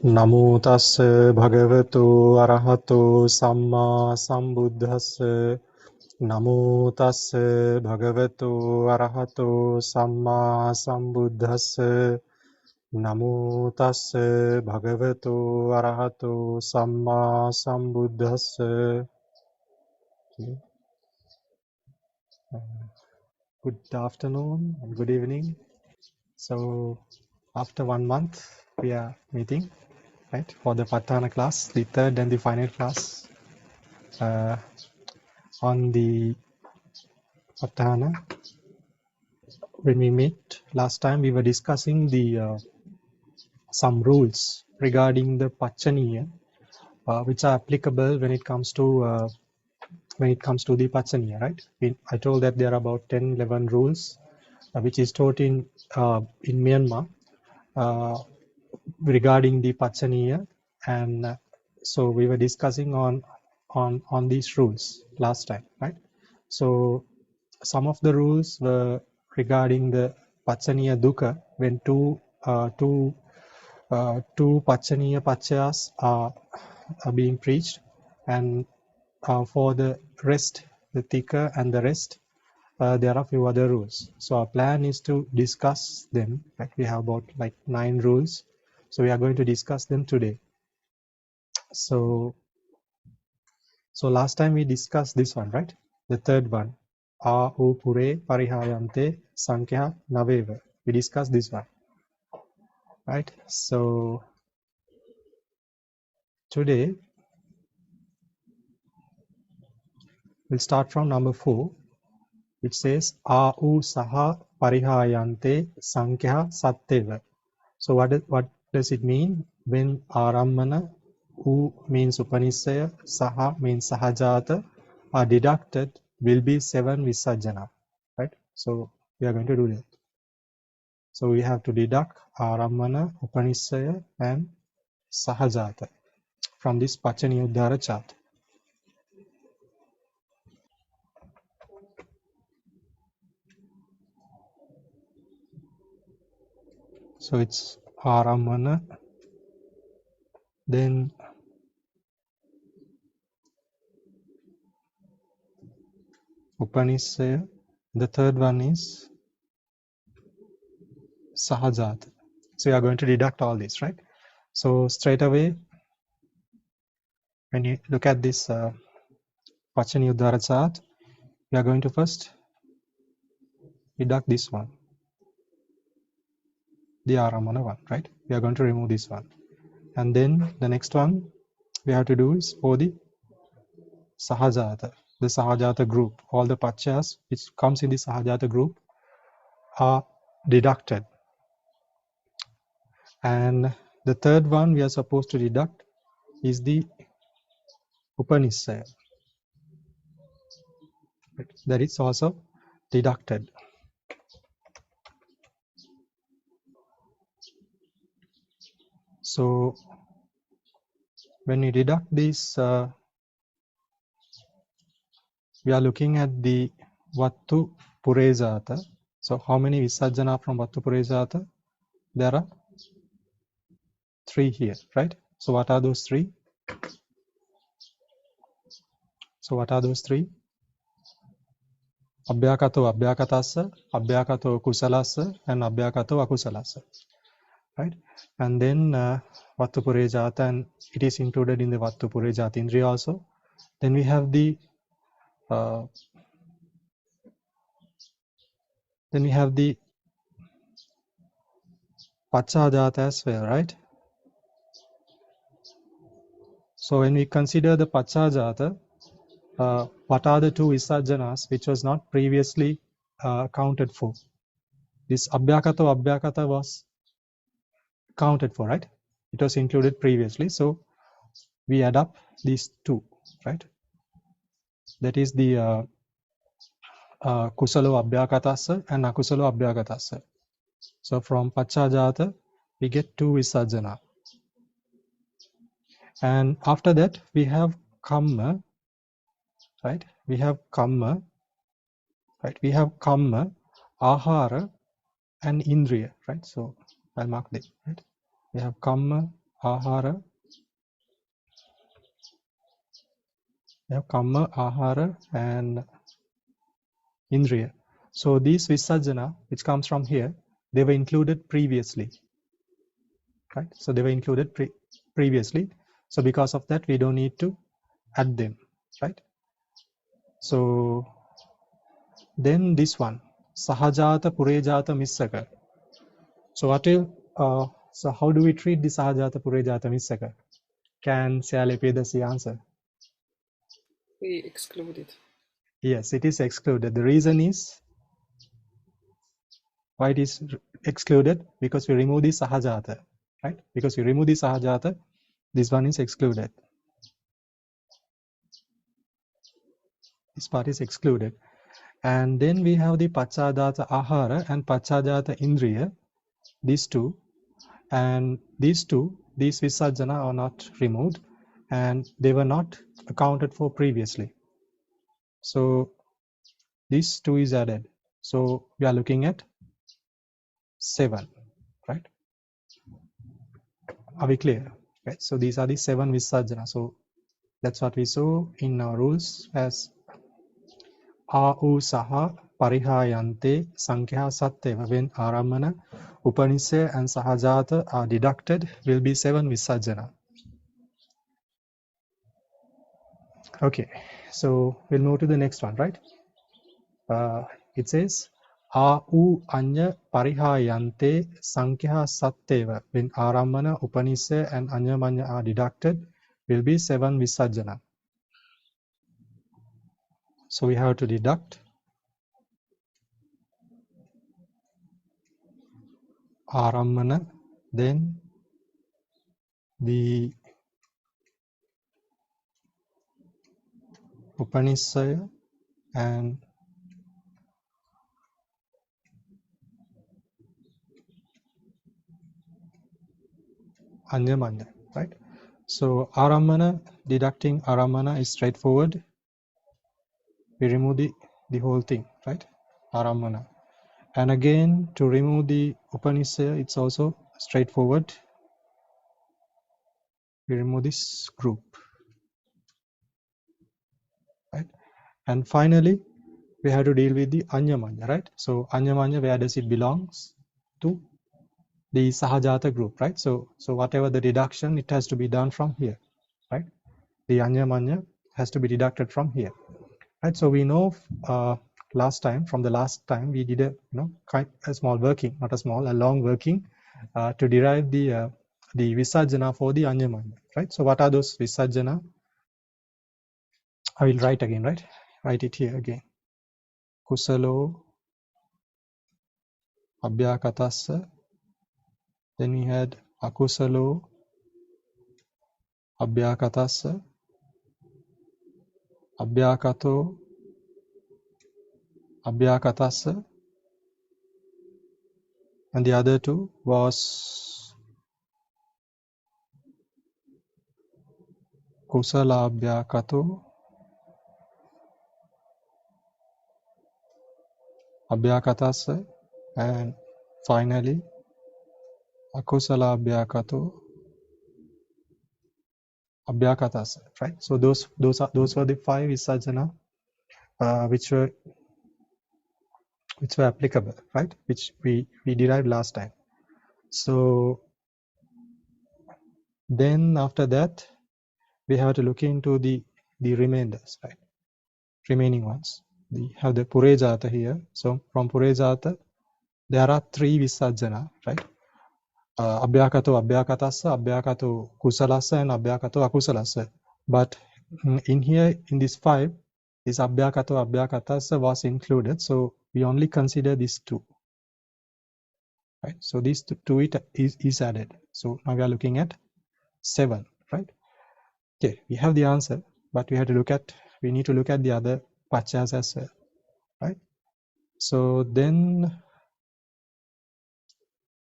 Namo tassa bhagavato arahato samma sambuddhassa. Namo tassa bhagavato arahato samma sambuddhassa. Namo tassa bhagavato arahato samma sambuddhassa. Okay. Good afternoon and good evening. So after 1 month we are meeting, right, for the Patthana class, the third and the final class on the Patthana. When we met last time, we were discussing the some rules regarding the Paccanīya, which are applicable when it comes to the Paccanīya, right? I told that there are about 10-11 rules which is taught in Myanmar regarding the Paccanīya, and so we were discussing on these rules last time, right? So some of the rules were regarding the Paccanīya dukkha, when two Paccanīya pacchayas are being preached, and for the rest, the Tika and the rest, there are a few other rules. So our plan is to discuss them. Right? We have about like 9 rules, so we are going to discuss them today. So last time we discussed this one, right? The third one, A U Pure Parihayante Sankhya Naveva. We discussed this one, right? So today we'll start from number 4, which says A U Saha Parihayante Sankhya Satteva. So what does it mean when Arammana, U means Upanissaya, Saha means Sahajata, are deducted, will be 7 Visajjana, right? So we are going to do that. So we have to deduct Arammana, Upanissaya and Sahajata from this Paccanīyuddhāra chart. So it's Arammana, then Upanissaya, the third one is Sahajata. So you are going to deduct all this, right? So straight away, when you look at this Paccanīyuddhāra chart, we are going to first deduct this one, the Arammana one, right? We are going to remove this one. And then the next one we have to do is for the Sahajata, the Sahajata group. All the Pacchayas which comes in the Sahajata group are deducted. And the third one we are supposed to deduct is the Upanissaya. That is also deducted. So when we deduct this, we are looking at the Vattu Purejata. So how many Visajjana from Vattu Purejata? There are 3 here, right? So what are those 3? So what are those 3? Abhyakato Abhyakatassa, Abhyakato Kusalassa, and Abhyakato Akusalassa, right? And then Vattu Purejata, and it is included in the Vattu Purejata Indriya also. Then we have the Pacchajata as well, right? So when we consider the Pacchajata, what are the 2 Visajjanas which was not previously counted for? This Abhyakato Abhyakata was counted for, right? It was included previously, so we add up these 2, right? That is the Kusalo Abhyakatassa and Akusalo Abhyakatassa. So from Pacchajata we get 2 Visajjana. And after that we have Kamma, right? We have Kamma, right? We have Kamma, Ahara and Indriya, right? So I'll mark this, right? We have kamma, ahara. We have kamma, ahara, and indriya. So these visarjana, which comes from here, they were included previously, right? So they were included previously. So because of that, we don't need to add them, right? So then this one, sahajata, purejata, missaka. So so how do we treat the sahajata, purejata, missaka? Can Syalepedasi answer? We exclude it. Yes, it is excluded. The reason is why it is excluded, because we remove the sahajata, right? Because we remove the sahajata, this one is excluded. This part is excluded. And then we have the pachadata ahara and pachadata indriya, these two. And these visarjana are not removed and they were not accounted for previously. So these two is added. So we are looking at 7, right? Are we clear? Right. So these are the 7 visarjana. So that's what we saw in our rules as au saha parihayante sankhya satteva. When aramana, upanishya and sahajata are deducted, will be 7 visarjana. Okay, so we'll move to the next one, right? It says au anya parihayante sankhya satteva. When aramana, upanishya and anyamanya are deducted, will be 7 visarjana. So we have to deduct aramana, then the upanishya and anyamanya, right? So aramana, deducting aramana is straightforward. We remove the whole thing, right? Aramana. And again, to remove the upanishya, it's also straightforward. We remove this group, right? And finally, we have to deal with the anyamanya, right? So anyamanya, where does it belongs? To the sahajata group, right? So whatever the deduction, it has to be done from here, right? The anyamanya has to be deducted from here, right? So we know from the last time we did a small working, not a small, a long working to derive the visarjana for the anyamanya, right? So what are those visarjana? I will write again, right? Write it here again. Kusalo abhyakatassa. Then we had akusalo abhyakatassa, abhyakato abhyakatassa, and the other two was kusala abhyakato abhyakatassa, and finally akusala abhyakato abhyakatassa, right? So those were the 5 visarjana which were applicable, right? Which we derived last time. So then after that, we have to look into the remainders, right? Remaining ones. We have the purejata here. So from purejata, there are 3 visarjana, right? Abhyakato abhyakatassa, abhyakato kusalassa, and abhyakato akusalassa. But in here, in this 5, this abhyakato abhyakatassa was included. So we only consider these 2, right? So these 2 is added. So now we are looking at 7, right? Okay, we have the answer, but we need to look at the other pachas as well, right? So then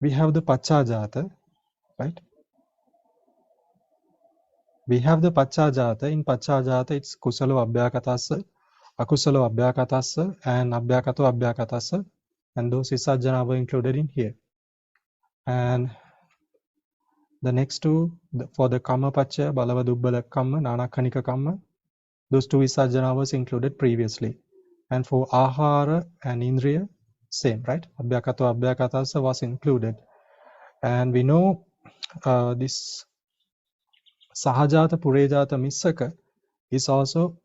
we have the pachajata, right? We have the pachajata. In pachajata, it's kusalo abhyakatassa, akusalo abhyakatassa, and abhyakato abhyakatassa, and those visarjana were included in here. And The next two, for the kamma pacca, balava dubbala kamma, nanakkanika kamma, those two visarjana was included previously. And for ahara and indriya, same, right? Abhyakato abhyakatasa was included. And we know this sahajata purejata missaka is also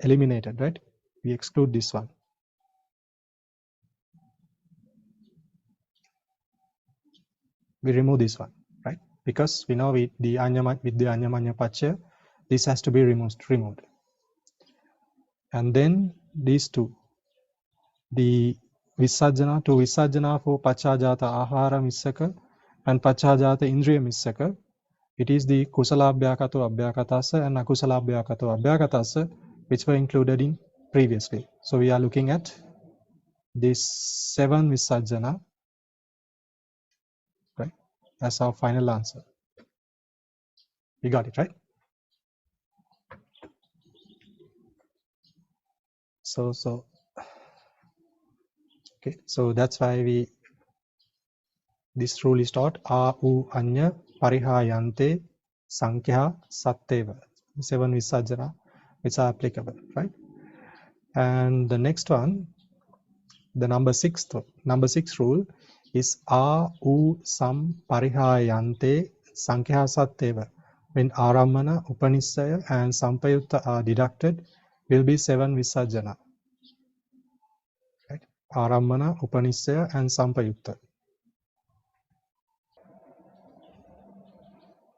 eliminated, right? We exclude this one. We remove this one, right? Because we know with the anyamanya pacha, this has to be removed. And then these two, the visarjana, to visarjana for pachajata ahara missaka and pachajata indriya missaka, it is the kusalabhyakato abhyakatasa and akusalabhyakato abhyakatasa which were included in previously. So we are looking at these 7 visarjana, right, as our final answer. We got it, right? So okay, so that's why this rule is taught a u anya parihayante sankhya satteva, 7 visarjana which are applicable, right? And the next one, the number 6 rule is a u sam parihayante sankhya satteva. When aramana, upanissaya and sampayutta are deducted, will be 7 visarjana. Right? Aramana, upanissaya and sampayutta.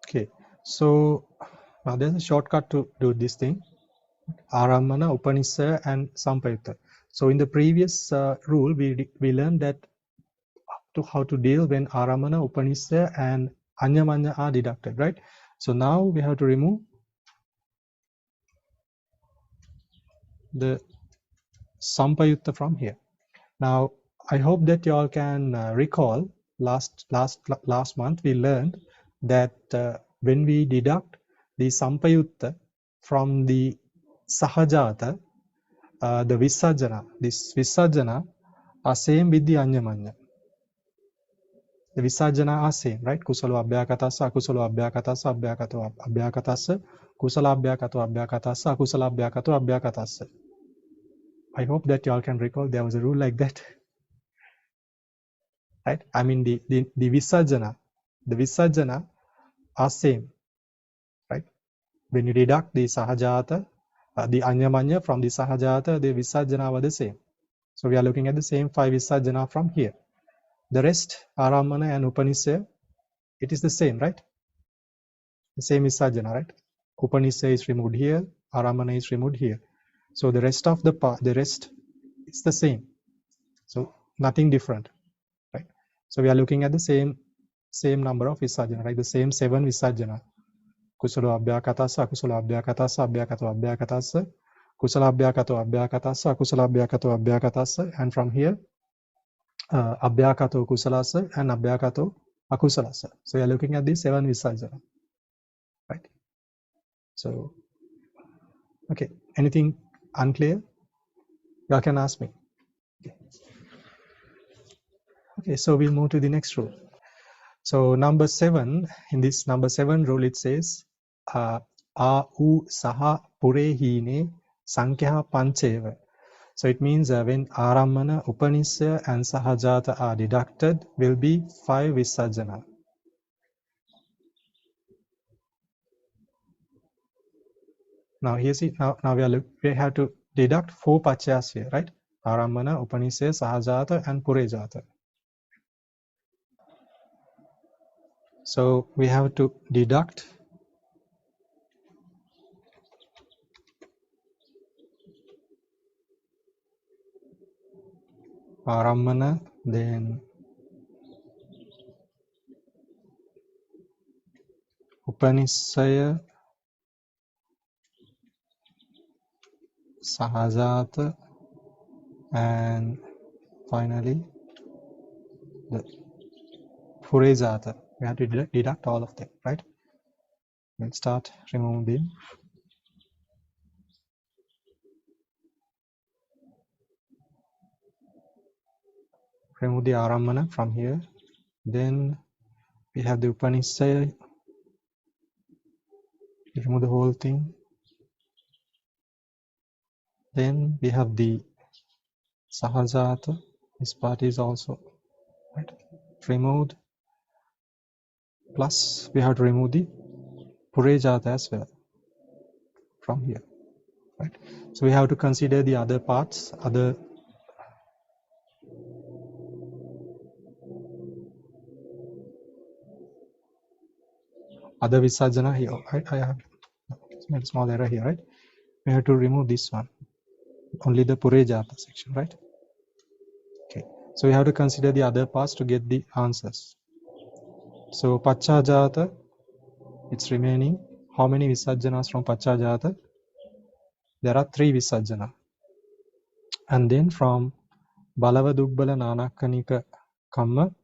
Okay, so now there's a shortcut to do this thing. Aramana, upanissaya and sampayutta. So in the previous rule, we learned that how to deal when aramana, upanissaya and anyamanya are deducted, right? So now we have to remove the sampayutta from here. Now I hope that you all can recall last month we learned that when we deduct the sampayutta from the sahajata, the visarjana, this visarjana are same with the anyamanya. The visarjana are same, right? Kusala abhyakatasa, akusala abhyakatasa, abhyakato abhyakatasa, kusala abhyakato abhyakatasa, akusala abhyakato abhyakatasa. I hope that you all can recall there was a rule like that, right? I mean the visarjana are same, right? When you deduct the sahajata, the anyamanya from the sahajata, the visarjana were the same. So we are looking at the same 5 visarjana from here. The rest, aramana and upanissaya, it is the same, right? The same visarjana, right? Upanissaya is removed here, aramana is removed here. So the rest of the rest is the same. So nothing different, right? So we are looking at the same number of visarjana, right? The same 7 visarjana. Kusala abhyakatasa, akusala abhyakatasa, abhyakato abhyakatasa, kusala abhyakato abhyakatasa, akusala abhyakato abhyakatasa, and from here abhyakato kusalasa and abhyakato akusalasa. So we are looking at these 7 visarjana, right? So okay, anything unclear? You all can ask me. Okay, so we'll move to the next rule. So number 7, in this number 7 rule, it says a u saha purehine sankhya pancheva. So it means when aramana, upanissaya and sahajata are deducted, will be 5 visarjana. Now here see, now we have to deduct 4 pachas here, right? Aramana, upanissaya, sahajata and purejata. So we have to deduct aramana, then upanissaya, sahajata, and finally the purejata. We have to deduct all of them, right? We'll start removing them. Remove the aramana from here. Then We have the Upanishaya. Remove the whole thing. Then we have the Sahajata. This part is also right, removed. Plus we have to remove the Purejata as well from here. Right. So we have to consider the other parts, other Visarjana here. I have made a small error here, right? We have to remove this one. Only the Purejata section, right? Okay. So we have to consider the other parts to get the answers. So Pachajata, it's remaining. How many Visarjanas from Pachajata? There are 3 Visarjana. And then from Balava Dubbala Nanakanika Kamma,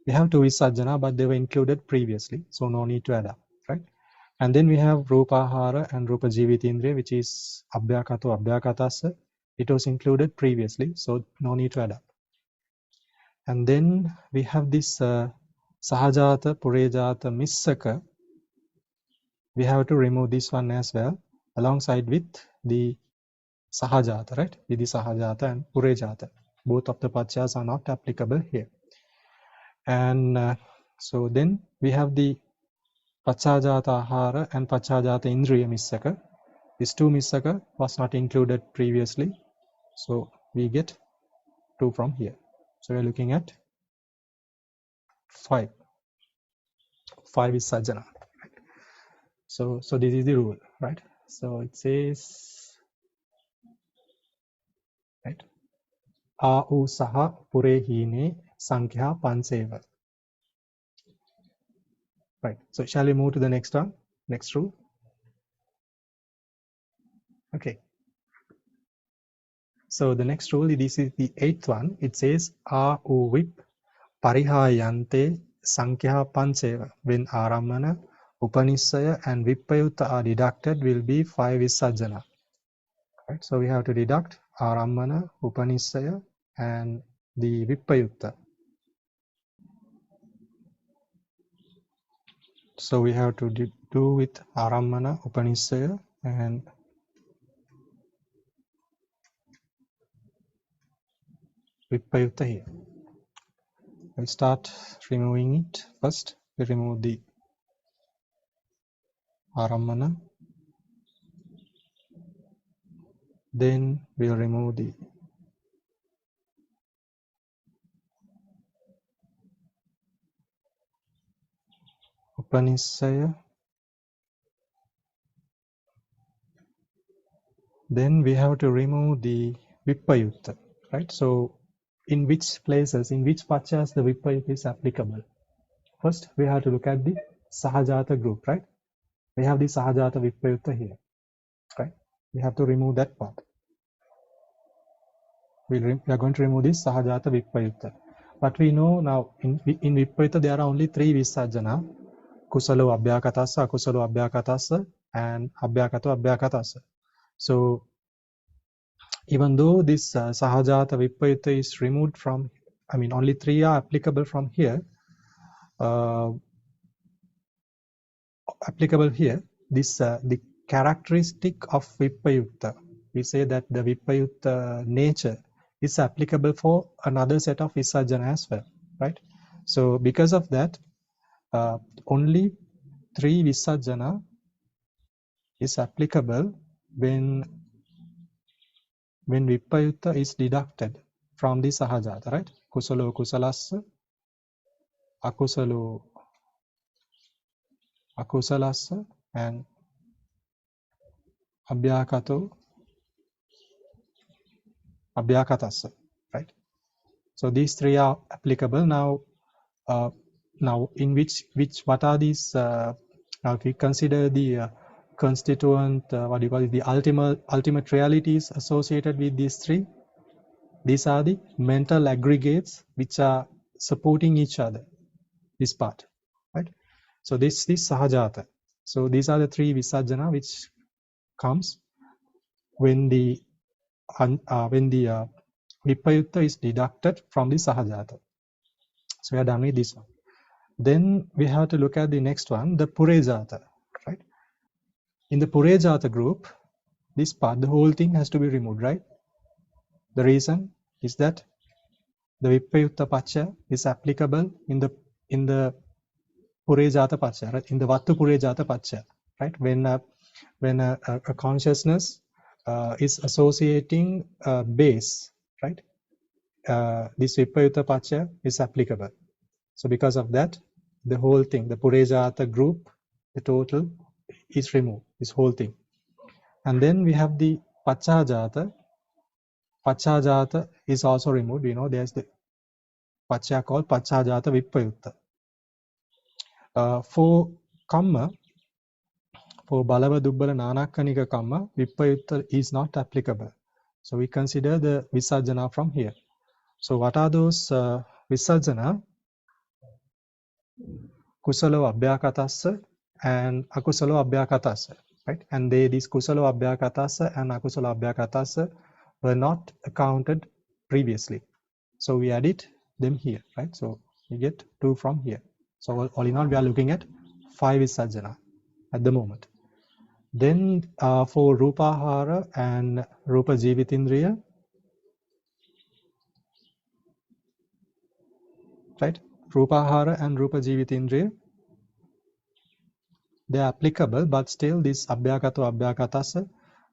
we have 2 Visarjana, but they were included previously, so no need to add up, right? And then we have Rupahara and Rupa Jivitindriya, which is Abhyakato Abhyakatasa. It was included previously, so no need to add up. And then we have this Sahajata, Purejata, Missaka. We have to remove this one as well, alongside with the Sahajata, right? With the Sahajata and Purejata. Both of the Pachas are not applicable here. And so then we have the Pachajata Ahara and Pachajata Indriya Missaka. These 2 Missaka was not included previously, so we get 2 from here. So we are looking at 5 is Sajjana. So this is the rule, right? So it says, right? Au saha purehine sankhya panseva. Right. So shall we move to the next one? Next rule. Okay. So the next rule, this is the 8th one. It says au vip parihayante sankhya panseva. When aramana, upanissaya and vippayutta are deducted, will be 5 is sajjana. Right. So we have to deduct aramana, upanissaya and the vippayutta. So we have to do with aramana, upanissaya and vippayutta here. We'll start removing it. First, we remove the aramana. Then we'll remove the upanissaya. Then we have to remove the vippayutta, right? So in which places, in which pachas the vippayutta is applicable? First, we have to look at the Sahajata group, right? We have the Sahajata vippayutta here, right? We have to remove that part. We are going to remove this Sahajata vippayutta. But we know now in vippayutta there are only 3 visarjana: Kusalo Abhyakatasa, Akusalo Abhyakatasa, and Abhyakato Abhyakatasa. So even though this Sahajata vippayutta is removed from, I mean only 3 are applicable from here, this the characteristic of vippayutta, we say that the vippayutta nature is applicable for another set of visarjana as well, right? So because of that, only 3 visarjana is applicable when vippayutta is deducted from the Sahajata, right? Kusalo Kusalassa, Akusalo Akusalassa, and Abhyakato Abhyakatassa, right? So these 3 are applicable. Now in what are these? Now if we consider the constituent, what do you call it, the ultimate realities associated with these 3, these are the mental aggregates which are supporting each other, this part, right? So this is Sahajata. So these are the 3 visarjana which comes when the vippayutta is deducted from the Sahajata. So we are done with this one. Then we have to look at the next one, the Purejata, right? In the Purejata group, this part, the whole thing has to be removed, right? The reason is that the Vipayutta Pacha is applicable in the Purejata Pacha, right? In the Vattu Purejata Pacha, right? When a consciousness is associating a base, right? This Vipayutta Pacha is applicable. So because of that, the whole thing, the Purejata group, the total is removed, this whole thing. And then we have the Pachajata. Pachajata is also removed. We know there's the Pacha called Pachajata Vipayutta. For Kamma, for Balava Dubbala Nanakkanika Kamma, Vipayutta is not applicable. So we consider the Visarjana from here. So what are those Visarjana? Kusalo Abhyakatassa and Akusalo Abhyakatassa, right? And these Kusalo Abhyakatassa and Akusalo Abhyakatassa were not accounted previously. So we added them here, right? So we get 2 from here. So all in all, we are looking at 5 Visarjana at the moment. Then for Rupahara and Rupa Jivitindriya, right? Rupahara and Rupa Jivitindriya, they are applicable, but still this Abhyakato Abhyakatasa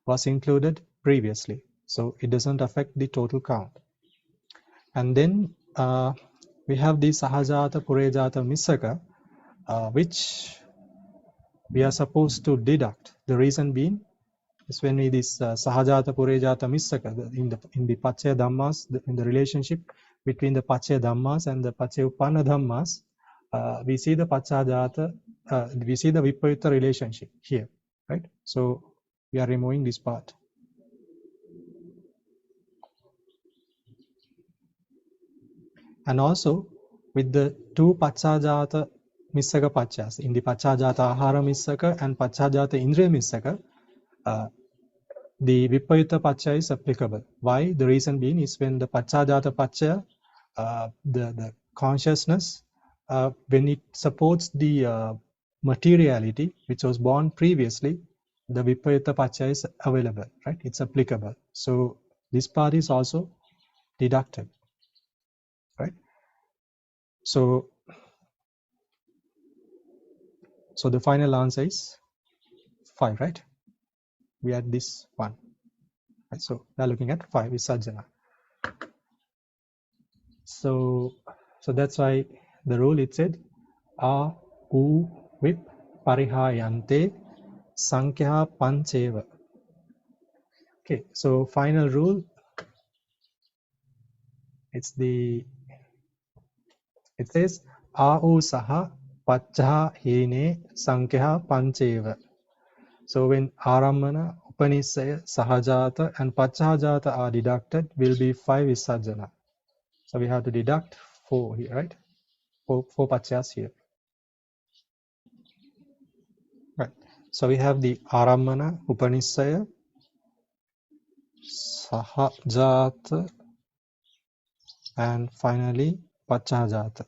was included previously. So it doesn't affect the total count. And then we have the Sahajata Purejata Misaka, which we are supposed to deduct. The reason being is when we this Sahajata Purejata Misaka in the Pacaya Dhammas, in the relationship between the Pacaya Dhammas and the Pacaya Uppanna Dhammas, we see the Pachajata, we see the Vipayutta relationship here, right? So we are removing this part. And also with the 2 Pachajata Misaka Pachas, in the Pachajata Ahara Misaka and Pachajata Indriya Misaka, the Vipayutta Pacha is applicable. Why? The reason being is when the Pachajata Pacha, the consciousness, when it supports the materiality which was born previously, the Vipayutta Pacha is available, right? It's applicable. So this part is also deducted, right? So the final answer is 5, right? We had this 1, right? So we are looking at 5 Visarjana. So that's why the rule, it said A U Vip Parihayante Sankhya Pancheva. Okay, so final rule, it says A U Saha Pacha Hine Sankhya Pancheva. So when Aramana, Upanissaya, Sahajata and Pachajata are deducted, will be 5 Visarjana. So we have to deduct 4 here, right? 4 Pachas here. Right. So we have the Aramana, Upanissaya, Sahajata, and finally Pachajata.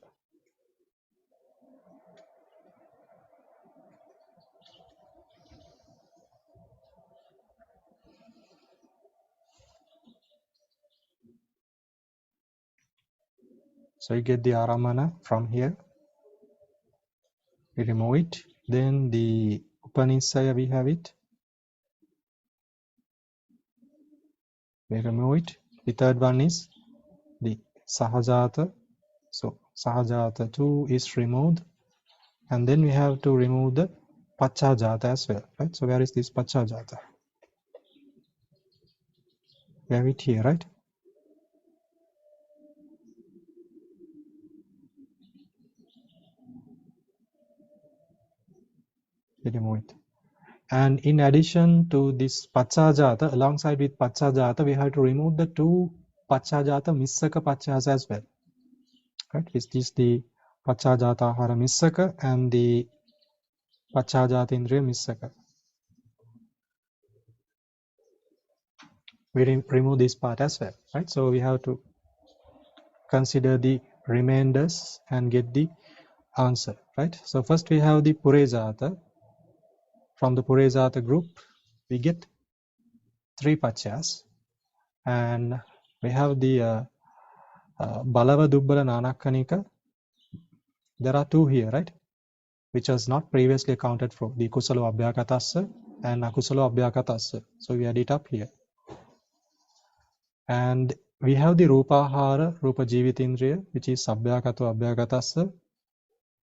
So you get the Aramana from here. We remove it. Then the Upanissaya, we have it. We remove it. The third one is the Sahajata. So Sahajata 2 is removed. And then we have to remove the Pachajata as well, right? So where is this Pachajata? We have it here, right? We remove it. And in addition to this Pachajata, alongside with Pachajata, we have to remove the 2 Pachajata Misaka Pachas as well. Right? Is this the Pachajata Ahara Misaka and the Pachajata Indriya Misaka? We remove this part as well, right? So we have to consider the remainders and get the answer, right? So first we have the Purejata. From the Purejata group, we get 3 Pacchayas, and we have the Balava Dubbala Nanakkanika. There are 2 here, right? Which was not previously accounted for, the Kusalo Abhyakatassa and Akusalo Abhyakatassa. So we add it up here. And we have the Rupahara, Rupa Jivitindriya, which is Abhyakato Abhyakatassa,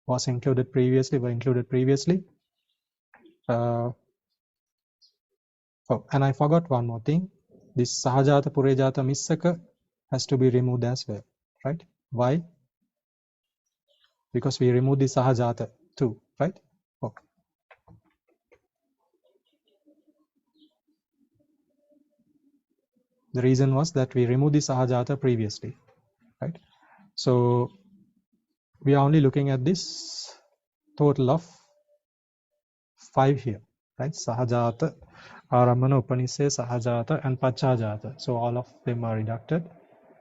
was included previously, Oh, and I forgot one more thing. This Sahajata Purejata Missaka has to be removed as well, right? Why? Because we remove the Sahajata too, right? Okay. The reason was that we removed the Sahajata previously, right? So we are only looking at this total of 5 here, right? Sahajata, Aramana, Upanisse, Sahajata, and Pachajata. So all of them are reducted.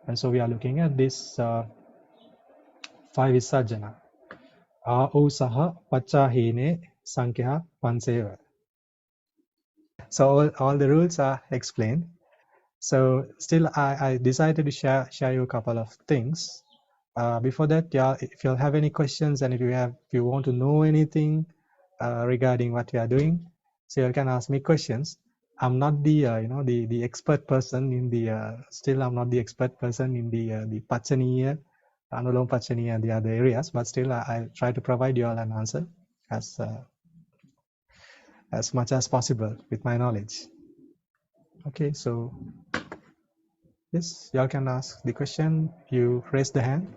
And so we are looking at this 5 Visarjana. A'u Saha Pachahine Sankhya Panseva. So all the rules are explained. So still I decided to share you a couple of things. Before that, yeah, if you have any questions and if you want to know anything regarding what we are doing, so you can ask me questions. I'm not the the expert person in the still I'm not the expert person in the Paccanīya, Anuloma Paccanīya and the other areas, but still I try to provide you all an answer as much as possible with my knowledge. Okay, so yes, y'all can ask the question. You raise the hand.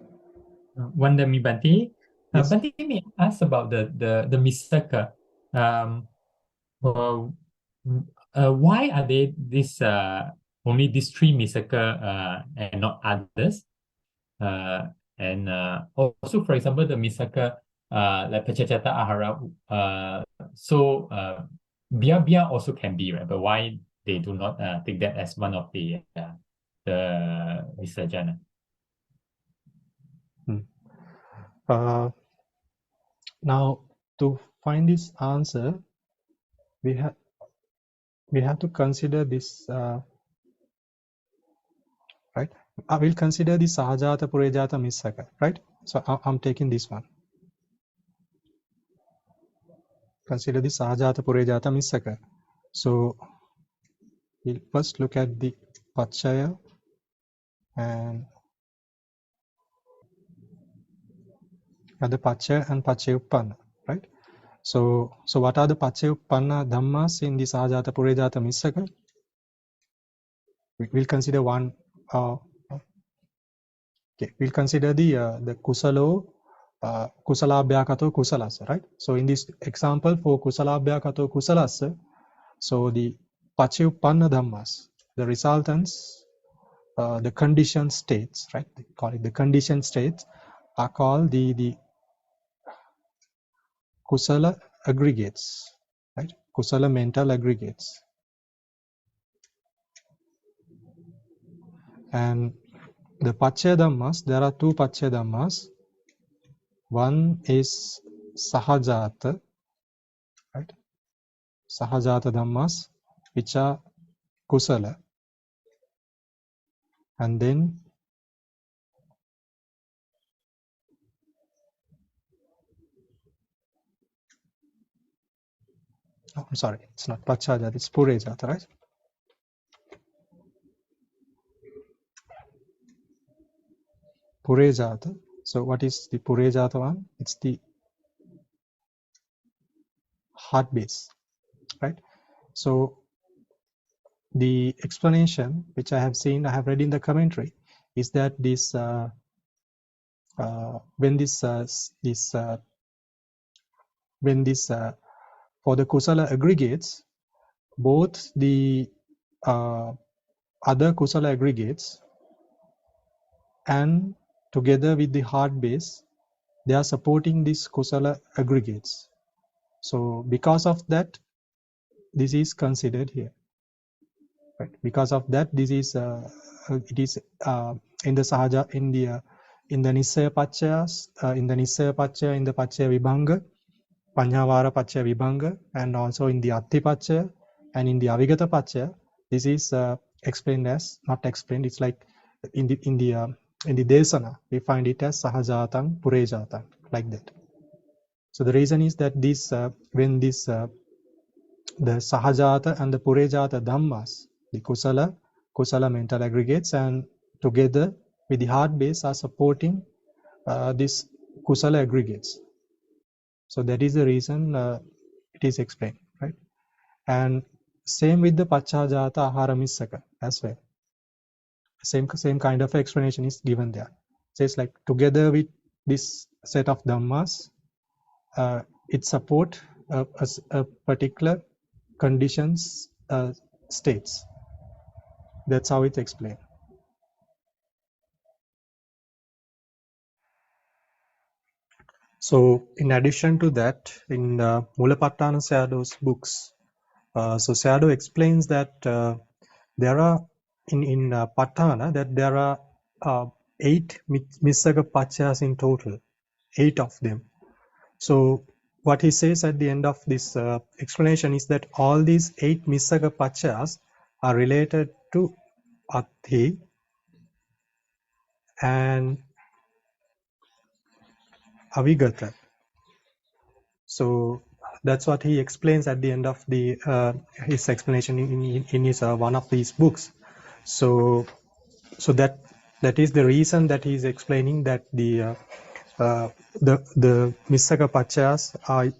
Wandami Banti. Yes. Banti, may I ask about the Misaka? Why are they this only these 3 Misaka and not others? And also, for example, the Misaka like Pachachata Ahara, so Bia also can be, right? But why they do not take that as one of the Visarjana? Now, to find this answer, we have to consider this, right? I will consider the Sahajata Purejata Missaka, right? So I'm taking this one. Consider the Sahajata Purejata Missaka. So we'll first look at the Pachaya and the Pachaya and Pachayuppanna, right? So what are the Pachayuppanna Dhammas in the Sahajata Purejata Missaka? We'll consider one. Okay, we'll consider the Kusalo, Kusalabhyakato Kusalasa, right? So in this example for Kusalabhyakato Kusalasa, so the Pachayuppanna Dhammas, the resultants, the conditioned states, right? They call it the conditioned states, are called the Kusala aggregates, right? Kusala mental aggregates. And the Pachaya Dhammas, there are 2 Pachaya Dhammas. One is Sahajata, right? Sahajata Dhammas, which are Kusala. And then I'm sorry, it's not Pachajata, it's Purejata, right? Purejata. So what is the Purejata one? It's the heart base, right? So the explanation which I have read in the commentary is that this when this for the Kusala aggregates, both the other Kusala aggregates and together with the heart base, they are supporting these Kusala aggregates. So because of that, this is considered here, right? Because of that, this is it is in the Sahaja, in the in the Nisaya Pacchayas, in the Nisaya Pacchaya, in the Pacchaya Vibhanga, Paññāvāra Pacchaya Vibhanga, and also in the Atti Pacchaya and in the Avigata Pacchaya. This is explained as, not explained, it's like in the Desana, we find it as Sahajātaṃ, Purejātaṃ, like that. So the reason is that this when this the Sahajata and the Purejata Dhammas, the Kusala mental aggregates, and together with the heart base are supporting this Kusala aggregates. So that is the reason it is explained, right? And same with the Paccājāta Ahara Missaka as well. Same kind of explanation is given there. It says like together with this set of Dhammas, it support a particular conditions states. That's how it's explained. So in addition to that, in Mulapatthana Sayadaw's books, so Sayadaw explains that there are in Patthana that there are 8 Missaka Paccayas in total, 8 of them. So what he says at the end of this explanation is that all these 8 Missaka Paccayas are related to Atti and Avigata. So that's what he explains at the end of the his explanation in his one of these books. So that is the reason that he is explaining that the Missaka Paccayas are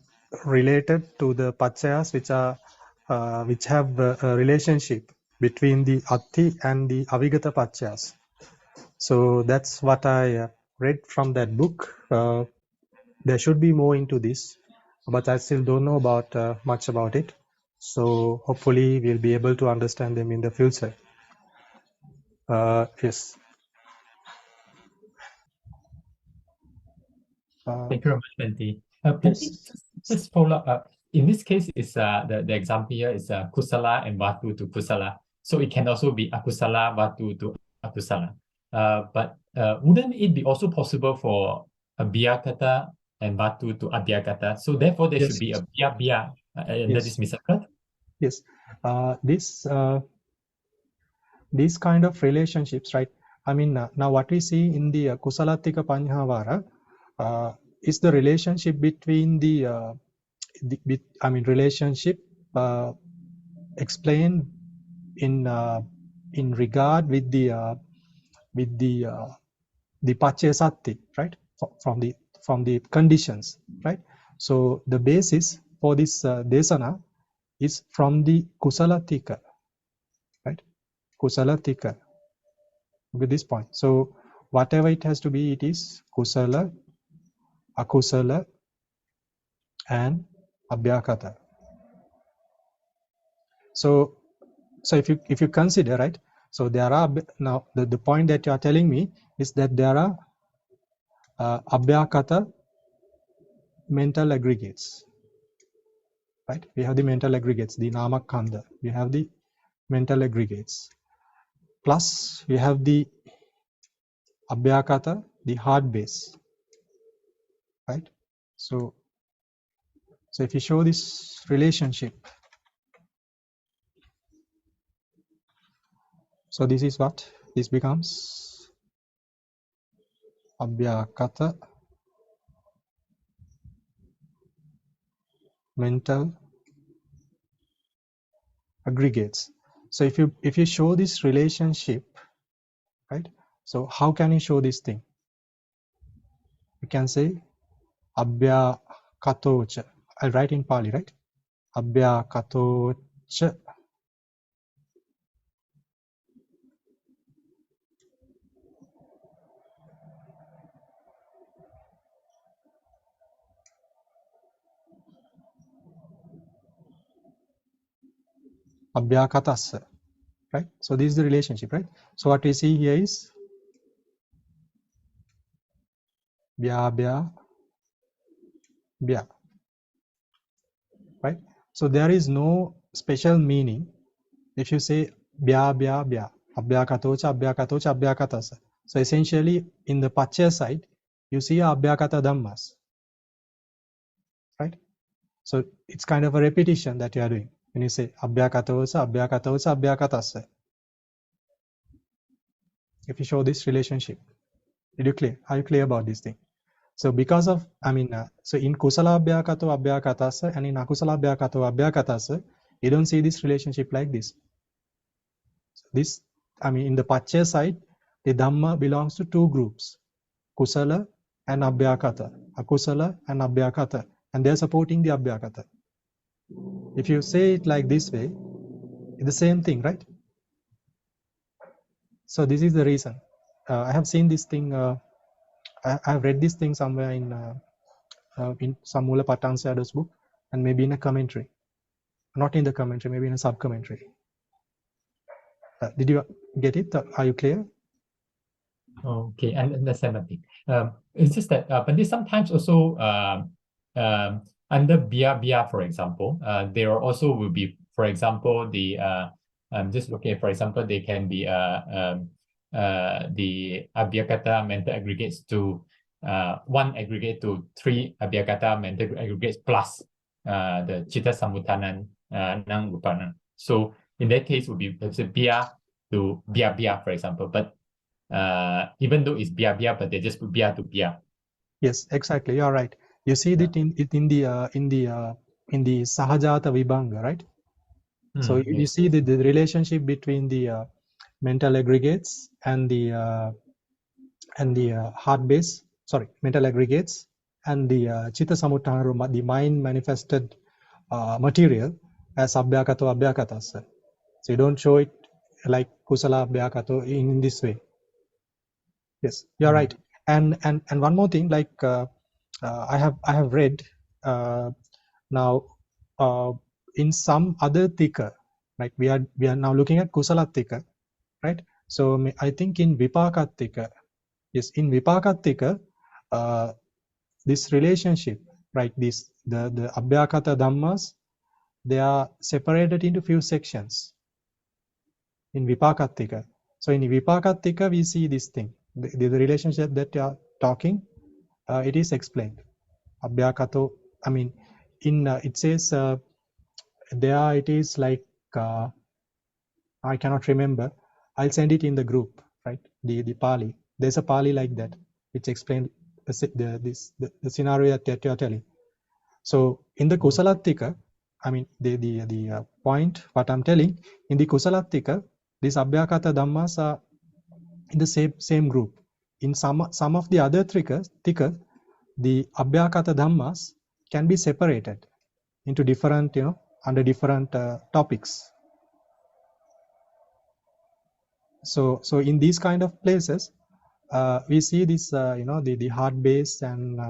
related to the Paccayas which have a relationship between the Atti and the Avigata Paccayas. So that's what I read from that book. There should be more into this, but I still don't know about much about it. So hopefully we'll be able to understand them in the future. Yes. Thank you very much, Bente. Bente, just follow up. In this case, is the example here is Kusala and Vatu to Kusala. So it can also be Akusala, Vatu to Akusala. But wouldn't it be also possible for Abhyakata and Vatu to Abhyakata? So therefore, there should be a Bya under this Misaka? Yes. These kind of relationships, right? I mean, now what we see in the Kusalattika Paññāvāra is the relationship between relationship explained in regard with the Paccaya-Satti, right? From the conditions, right? So the basis for this desana is from the Kusalattika, right? Kusalattika with this point. So whatever it has to be, it is Kusala, Akusala, and Abhyakata. So if you consider, right, so there are now the point that you are telling me is that there are Abhyakata mental aggregates, right? We have the mental aggregates, the Namakanda. We have the mental aggregates. Plus we have the Abhyakata, the heart base, right? So if you show this relationship, so this is what this becomes: Abhyakata mental aggregates. So if you show this relationship, right? So how can you show this thing? We can say Abhyakatocha. I'll write in Pali, right? Abhyakatocha Abhyakatassa, right? So this is the relationship, right? So what we see here is Bya, right? So there is no special meaning if you say Bya, Abhyakatocha, Abhyakatassa. So essentially, in the Paccaya side, you see Abhyakata Dhammas, right? So it's kind of a repetition that you are doing when you say Abhyakatavasa, Abhyakatavasa, Abhyakatassa. If you show this relationship, are you clear about this thing? So because of, so in Kusala Abhyakato Abhyakatassa and in Akusala Abhyakato Abhyakatassa, you don't see this relationship like this. This, in the Paccaya side, the Dhamma belongs to two groups, Kusala and Abhyakata, Akusala and Abhyakata, and they're supporting the Abhyakata. If you say it like this way, it's the same thing, right? So this is the reason. I have seen this thing, I have read this thing somewhere in some Mula Patthāna-Application's book, and maybe in a commentary. Not in the commentary, maybe in a sub-commentary. Did you get it? Are you clear? Okay, I understand that thing. It's just that, but this sometimes also under bia, for example, there also will be, for example, the I'm just looking at, for example, they can be the Abhyakata mental aggregates to one aggregate to three Abhyakata mental aggregates plus the Citta Samuthanan Nang Rupanan. So in that case, would be bia to bia, for example, but even though it's bia, but they just put bia to bia. Yes, exactly. You're right. You see that in the Sahajata Vibhanga, right? So you Yes. see the relationship between the mental aggregates and the heart base. Sorry, mental aggregates and the Citta Samutthana, the mind manifested material as Abhyakato Abhyakatassa. So you don't show it like Kusala Abhyakato in this way. Yes, you're right. And one more thing, like I have read now in some other Tika, like we are now looking at Kusalattika, right? So I think in Vipakattika, yes, in Vipakattika, this relationship, right? The Abhyakata Dhammas, they are separated into few sections in Vipakattika. So in Vipakattika, we see this thing, the relationship that you are talking, it is explained. Abhyakato, it says there it is like, I cannot remember. I'll send it in the group, right? The Pali. There's a Pali like that, which explains the scenario that you are telling. So in the Kusalattika, the point what I'm telling, in the Kusalattika, these Abhyakata Dhammas are in the same group. In some of the other Tikas, the Abhyakata Dhammas can be separated into different, under different topics. So in these kind of places, we see this, the heart base and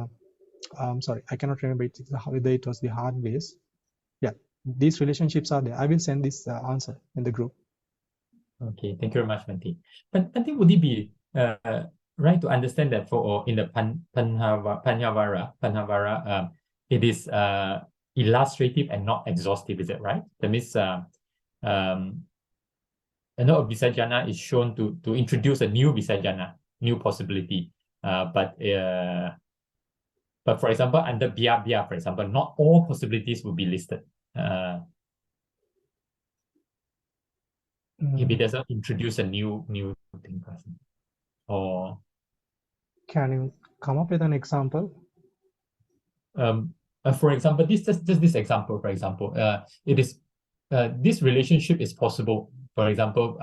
I'm sorry, I cannot remember whether it was the heart base. Yeah, these relationships are there. I will send this answer in the group. Okay, thank you very much, Bhante. But I think would it be right to understand that for in the Panhavara, it is illustrative and not exhaustive, is it right? That means a note of Visajana is shown to introduce a new Visajana, new possibility. But for example, under bia, for example, not all possibilities will be listed. If it doesn't introduce a new thing, or can you come up with an example? For example, just this example. For example, it is this relationship is possible. For example,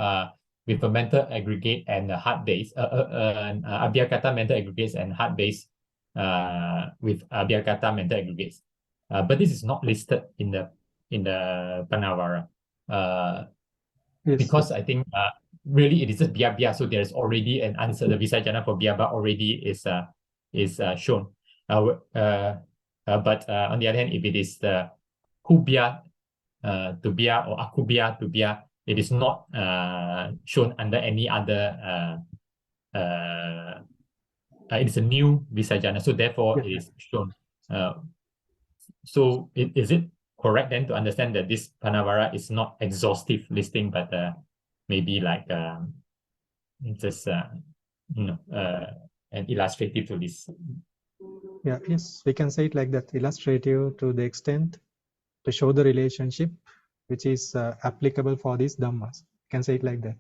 with a mental aggregate and a heart base, Abhyakata mental aggregates and heart base, with Abhyakata mental aggregates. But this is not listed in the Panhavara. Yes, because I think really it is just bia, so there is already an answer. The Visajana for bia already is shown. But on the other hand, if it is the kubia to bia or akubia to bia, it is not shown under any other. It is a new Visajana, so therefore it is shown. So is it correct then to understand that this Panhavara is not exhaustive listing, but maybe like just and illustrative to this. Yeah, yes, we can say it like that, illustrative to the extent to show the relationship which is applicable for these dhammas. You can say it like that.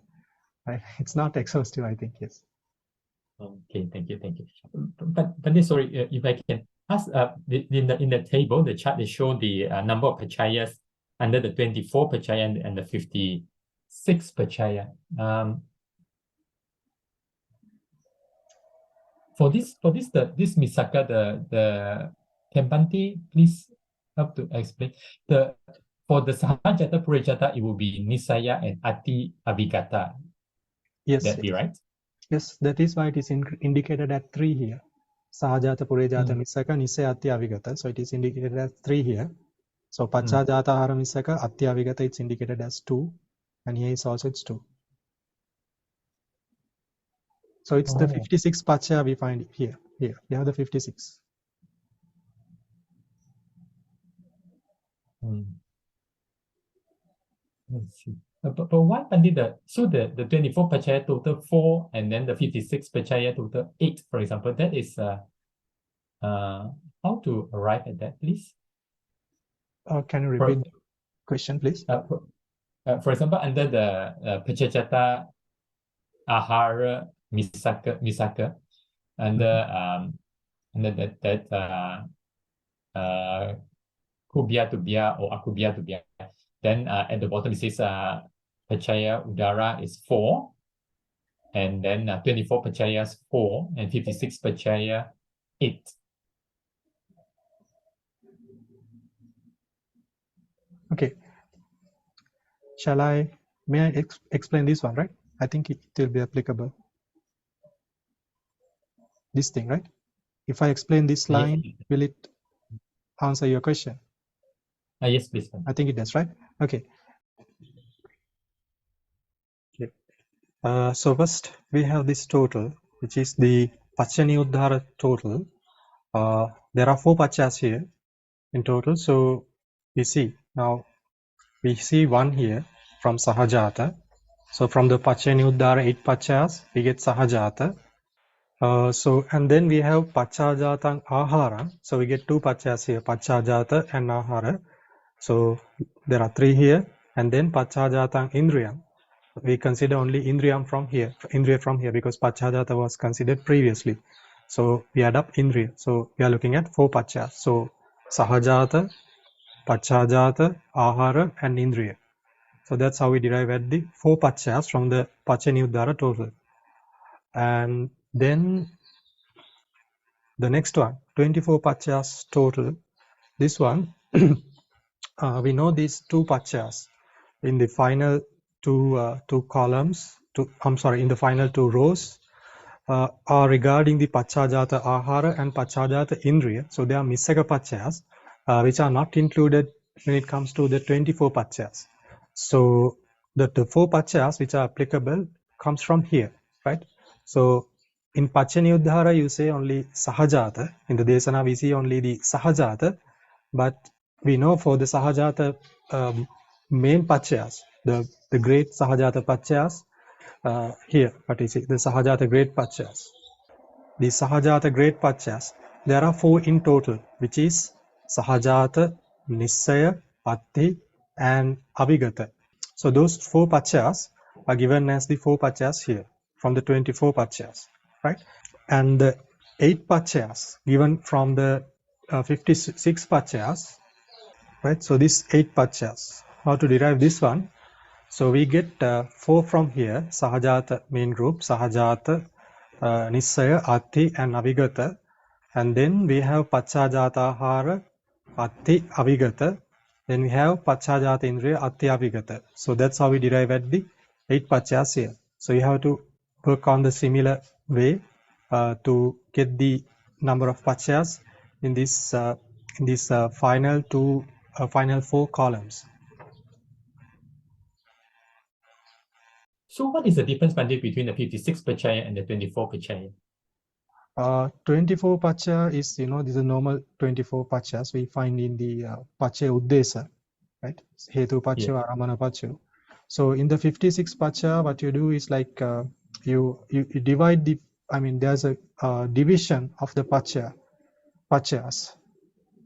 Right? It's not exhaustive, I think, yes. Okay, thank you. But then, sorry, if I can ask, in the table, the chart, they show the number of pachayas under the 24 pachaya and the 56 pachaya. For this Misaka, the Kempanti, please help to explain. For the Sahajata Purajata, it will be Nisaya and Ati Avigata. Yes. That be right? Yes, that is why it is indicated at 3 here. Sahajata, Purajata, Misaka, Nisaya, Ati Avigata. So it is indicated as 3 here. So Pachajata, Hara, Misaka, Ati Avigata, it's indicated as 2. And here is also it's 2. So it's the 56 pacha we find here. Here, we have the 56. Let's see. But why Pandita? So the 24 pachaya total 4 and then the 56 pachaya total 8, for example. That is how to arrive at that, please? Can you repeat the question, please? For example, under the Pachajata Ahara Misaka, under that Kubya to Bya or Akubya to Bya. Then at the bottom it says Paccanīyuddhāra is 4, and then 24 Pachayas 4, and 56 Pachaya 8. Okay. May I explain this one, right? I think it will be applicable. This thing, right? If I explain this line, will it answer your question? Yes, please. I think it does, right? Okay. So first we have this total, which is the Paccanīyuddhāra total. There are 4 pachas here in total. So we see one here from Sahajata. So from the Paccanīyuddhāra 8 pachas, we get Sahajata. And then we have Pachajata Ahara. So we get 2 pachas here, Pachajata and Ahara. So there are 3 here, and then Pachajata Indriyam. We consider only Indriya from here because Pachajata was considered previously. So we add up Indriya. So we are looking at 4 pachas. So Sahajata, Pachajata, Ahara, and Indriya. So that's how we derive at the 4 pachas from the Paccanīyuddhāra total. And then the next one, 24 pachas total. This one, we know these 2 pachas in the final two columns. In the final 2 rows are regarding the Pachajata Ahara and Pachajata Indriya. So they are Misaka pachas, which are not included when it comes to the 24 pachas. So the 4 pachas which are applicable comes from here, right? So in Paccanīyuddhāra you say only Sahajata. In the Desana we see only the Sahajata, but we know for the Sahajata main pachas, the great Sahajata pachas, here, what is it? The Sahajata great pachas. The Sahajata great pachas, there are 4 in total, which is Sahajata, Nisaya, Atti, and Avigata. So those 4 pachas are given as the 4 pachas here from the 24 pachas, right? And the 8 pachas given from the 56 pachas, right? So these 8 pachas, how to derive this one? So we get 4 from here, Sahajata main group, Sahajata, Nisaya, Atti, and Avigata. And then we have Pachajata Ahara, Atti, Avigata. Then we have Pachajata Indriya, Atti, Avigata. So that's how we derive at the 8 pachas here. So you have to work on the similar way to get the number of pachas in this final 4 columns. So what is the difference between the 56 pachaya and the 24 pachaya? 24 pacha is, this is normal 24 pachas we find in the Paccanīyuddhāra, right? Hetu pacha, Aramana pacha. So in the 56 pacha, what you do is like you divide the I mean, there's a division of the pachas.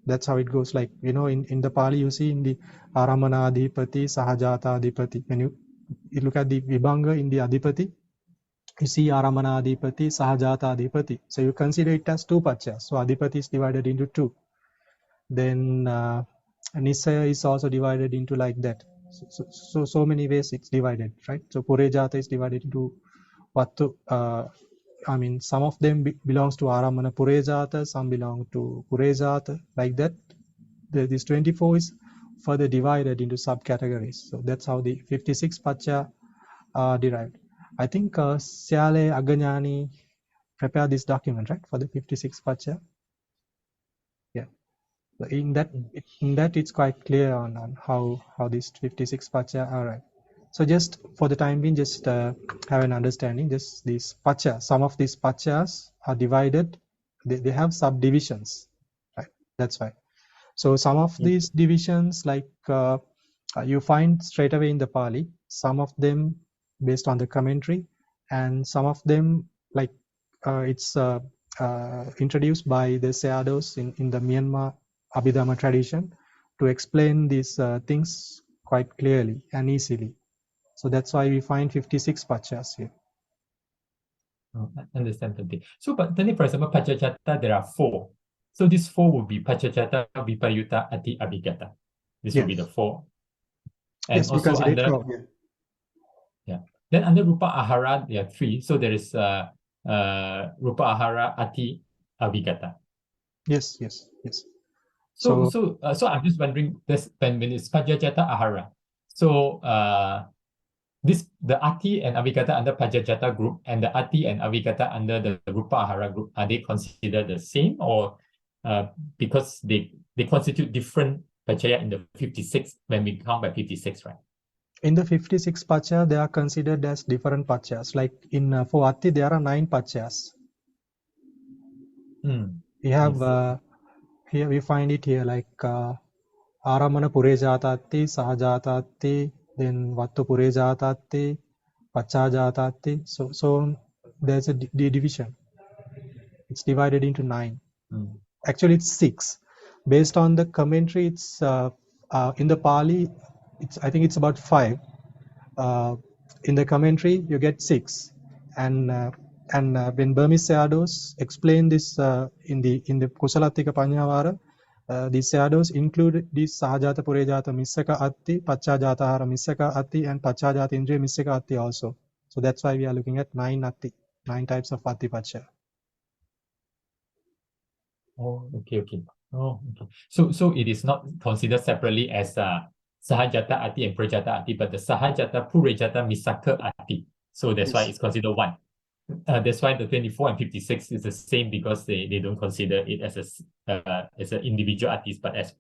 That's how it goes. Like, you know, in the Pali, you see in the Aramana Adhipati, Sahajata Adhipati. When you look at the Vibhanga in the Adhipati, you see Aramana Adhipati, Sahajata Adhipati. So you consider it as two pachas. So Adhipati is divided into two. Then Nisaya is also divided into like that. So many ways it's divided, right? So Purejata is divided into Vattu. I mean, some of them belongs to Aramana Purejata, some belong to Purejata, like that. This 24 is further divided into subcategories. So that's how the 56 pacha are derived. I think Syale Aganyani prepared this document, right, for the 56 pacha. Yeah. So in that it's quite clear on how these 56 pacha are right. So just for the time being, just have an understanding. Just these pacha, some of these pachas are divided. They have subdivisions, right? That's why. So some of these divisions, like you find straight away in the Pali. Some of them based on the commentary, and some of them like it's introduced by the Sayadaws in the Myanmar Abhidhamma tradition to explain these things quite clearly and easily. So that's why we find 56 pachas here. Oh, I understand something. So, but then, for example, Pachacata, there are 4. So these 4 would be Pachacata, Viparyuta, Ati, Abhigata. This would be the 4. And yes, also under yeah. Then under Rupa Ahara, there are 3. So there is Rupa Ahara, Ati, Abhigata. Yes. So I'm just wondering, this when it's Pajajata Ahara. So the Ati and Avigata under Pajajata group and the Ati and Avigata under the Rupa Ahara group, are they considered the same, or because they constitute different Pachaya in the 56 when we count by 56, right? In the 56 pacha, they are considered as different pachas. Like in for Ati, there are 9 pachas. We have here we find it here like Aramana Purejatati, Sahajatati, then Vattu Purejatati, Pachajatati. So there's a division. It's divided into 9. Actually, it's 6. Based on the commentary, it's in the Pali, I think it's about 5. In the commentary, you get 6, and when Burmese Sayadaws explain this in the Kusalattika Panyavara, these Sayadaws include these Sahajata Purejata Missaka Atti, Pachajatahara Missaka Atti, and Pachajata Indriya Missaka Atti also. So that's why we are looking at 9 Atti, 9 types of Atti Pacha. Oh, okay. Oh, okay. So it is not considered separately as Sahajata Ati and Purejata Ati, but the Sahajata Purejata Misaka Ati. So that's why it's considered 1. That's why the 24 and 56 is the same, because they don't consider it as an individual artist, but as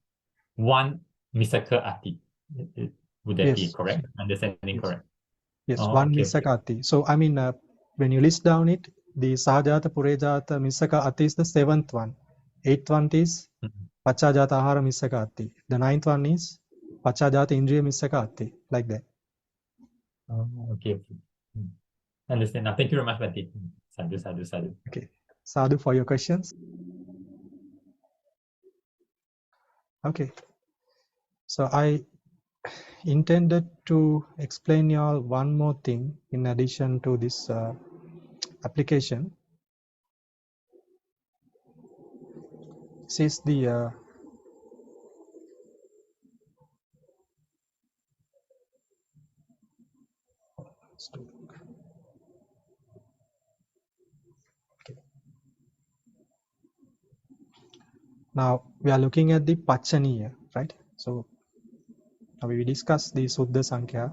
one Misaka Ati. Would that be correct? Understanding correct? Yes, one Misaka Ati. So I mean, when you list down it, the Sahajata Purejata Misaka Ati is the 7th one. 8th one is Pachajata Ahara Misaka Ati. The 9th one is Pachajata Indriya Misaka Ati. Like that. Okay. Understand now. Thank you very much, Bhante. Sadhu. Okay. Sadhu for your questions. Okay. So I intended to explain you all one more thing in addition to this application. This is the now we are looking at the Paccanīya, right? So now we discuss the Suddha Sankhya,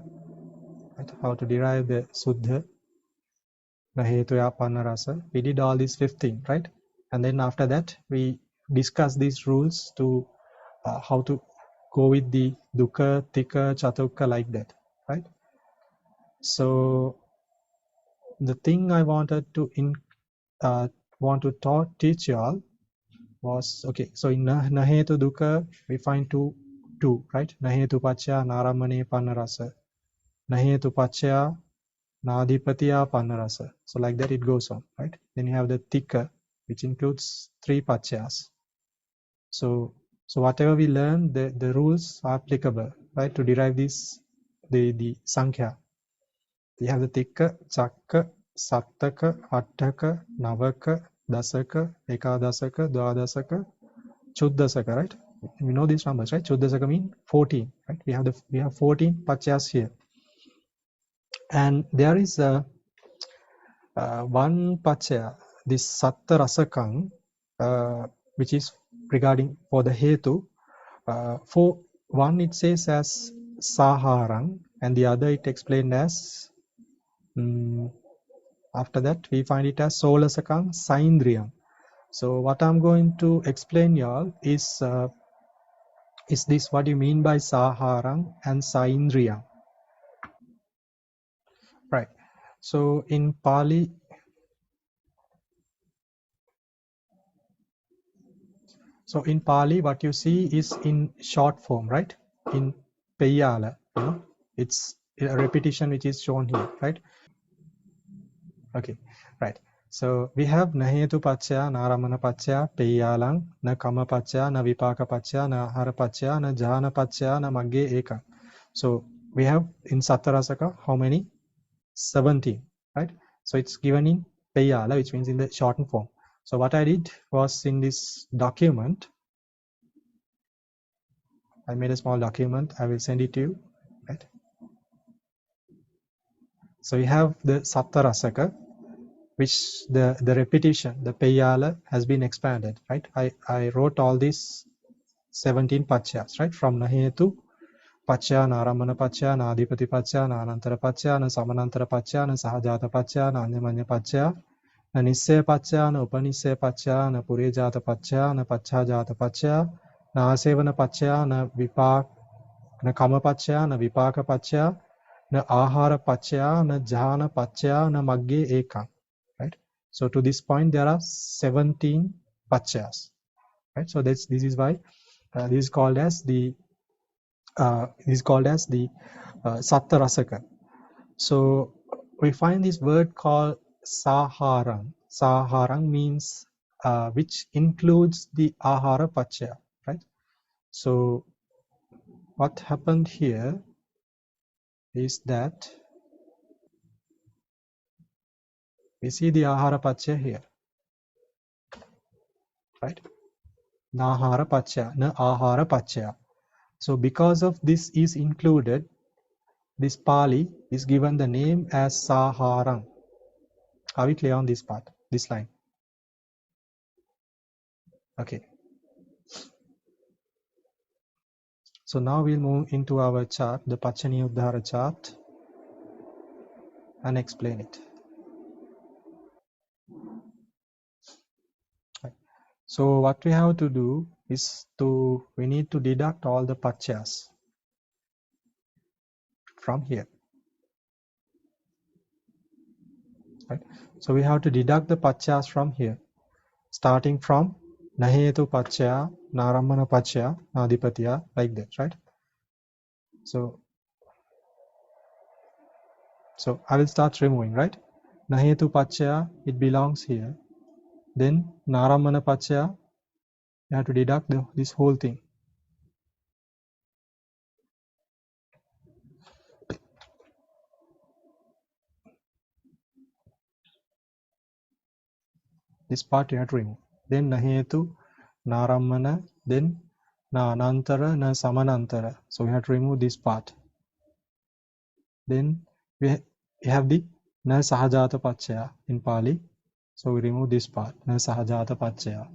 right? How to derive the Suddha, Nahetuya Panarasa. We did all these 15, right? And then after that, we discuss these rules to how to go with the Dukkha, Tika, Chatukka, like that, right? So the thing I wanted to teach you all was, okay, so in Nahetu Dukkha, we find two, right? Nahetu Paccha, Naramane Panarasa. Nahetu Paccha, Nadipatiya Pannarasa. So like that it goes on, right? Then you have the Tika, which includes 3 Pacchayas. So whatever we learn, the rules are applicable, right? To derive this, the Sankhya. We have the Tika, Chakka, Sattaka, Attaka, Navaka, Dasaka, Ekadasaka, Dwadasaka, Chuddasaka, right? We know these numbers, right? Chuddasaka mean 14, right? We have 14 Pacchayas here. And there is one Pacchaya, this Satta Rasakang, which is regarding for the Hetu. For one it says as Saharang, and the other it explained as, after that we find it as Solasakang, Saindriyam. So what I'm going to explain y'all is this what you mean by Saharang and Saindriyam? Right. So in Pali, what you see is in short form, right? In Peyala, it's a repetition which is shown here, right? Okay, right. So we have Nahetu Pacchaya, Naramana Pacchaya, Peyalang, Na Kama Pacchaya, Na Vipaka Pacchaya, Na Ahara Pacchaya, Na Jhana Pacchaya, Na Magge Eka. So we have in Sattarasaka how many? 17, right? So it's given in Peyala, which means in the shortened form. So what I did was in this document, I made a small document. I will send it to you, right? So we have the Sattarasaka, which the repetition, the Peyala has been expanded, right? I wrote all these 17 Pacchayas, right? From Nahetu Pacchaya, Naramana Pacchaya, Nadipati Pacchaya, Nanantara Pacchaya, Samanantara Pacchaya, Sahajata Pacchaya, Anyamanya Pacchaya, Nisaya Pacchaya, Upanisaya Pacchaya, Purejata Pacchaya, Pachhajata Pacchaya, Asevana Pacchaya, Vipak, Kama Pacchaya, Vipaka Pacchaya, Ahara Pacchaya, Jhana Pacchaya, Magge Eka. Right? So to this point there are 17 Pacchayas. Right? So this is why this is called as the Satta Rasaka. So we find this word called Saharang. Saharang means which includes the Ahara Pacchaya, right? So what happened here is that we see the Ahara Pacchaya here, right? Nahara Pacchaya, na Ahara Pacchaya. So because of this is included, this Pali is given the name as Saharang. Are we clear on this part, this line? Okay. So now we'll move into our chart, the Paccanīyuddhāra chart, and explain it. Right. So what we have to do is we need to deduct all the Pacchayas from here. Right. So we have to deduct the Pacchayas from here, starting from Nahetu Pacchaya, Naramana Pacchaya, Nadipatiya, like that, right? So I will start removing, right? Nahetu Pacchaya, it belongs here. Then Naramana Pacchaya, you have to deduct this whole thing. This part you have to remove. Then Nahetu, Naramana, then Na Anantara, Na Samanantara. So we have to remove this part. Then we have the Na Sahajata Pacchaya in Pali. So we remove this part, Na Sahajata Pacchaya.